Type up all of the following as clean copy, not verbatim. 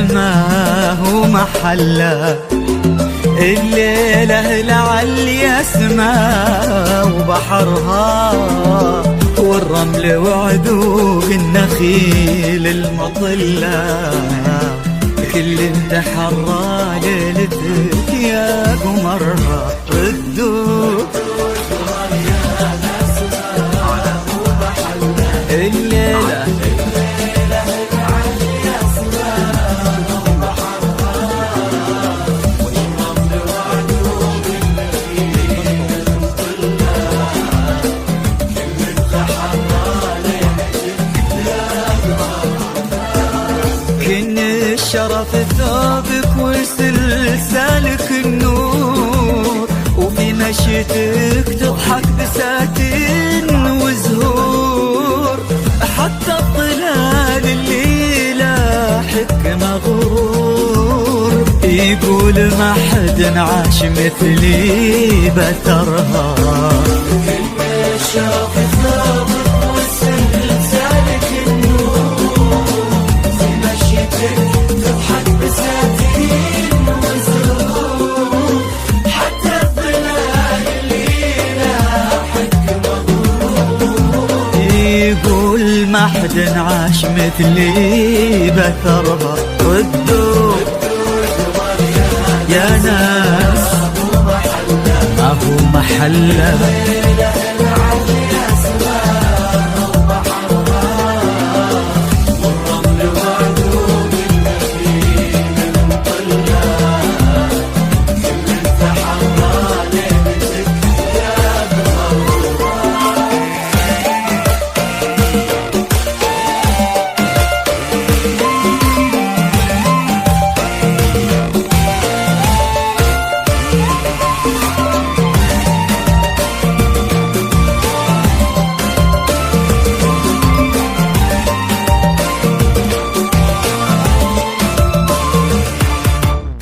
اسمه ومحله، الليلة لعل يسمى وبحرها، والرمل وعدوق النخيل المطلة، كل تحرى ليلتك يا قمرها ردوك الليلة شرف ثوبك وسلسالك النور، وفي مشيتك تضحك بساتين وزهور، حتى الظلال اللي لاحق مغرور، يقول ما حد عاش مثلي بثرها. شرف ثوبك وسلسالك النور، في مشيتك تضحك بساتين وزهور، حتى الظلال اللي لاحق مغرور، يقول ما حد عاش مثلي بثرها. ردوا يا ناس ما هو محله،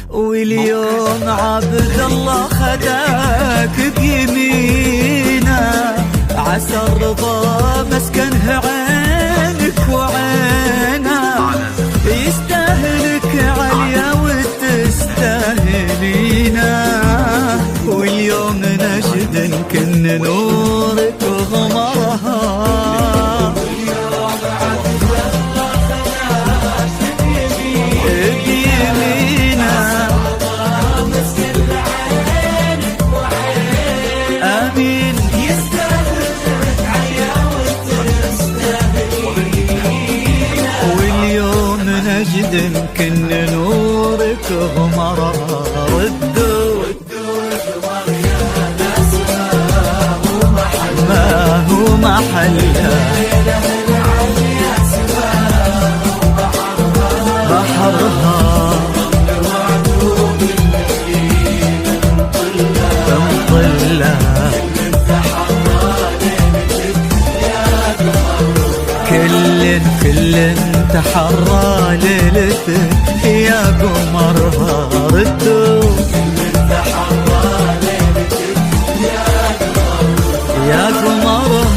واليوم عبد الله خداك بيمينه، عسى الرضا مسكنه عينك وعينه، يستاهلك عليا وتستاهلينا، واليوم نجد كن نورك وغمرها. يمكن نورك غمرها. ردوا ما هو محلها، بحرها مطلة، كل تحرى ليلتك يا قمرها. ردوا يا قمرها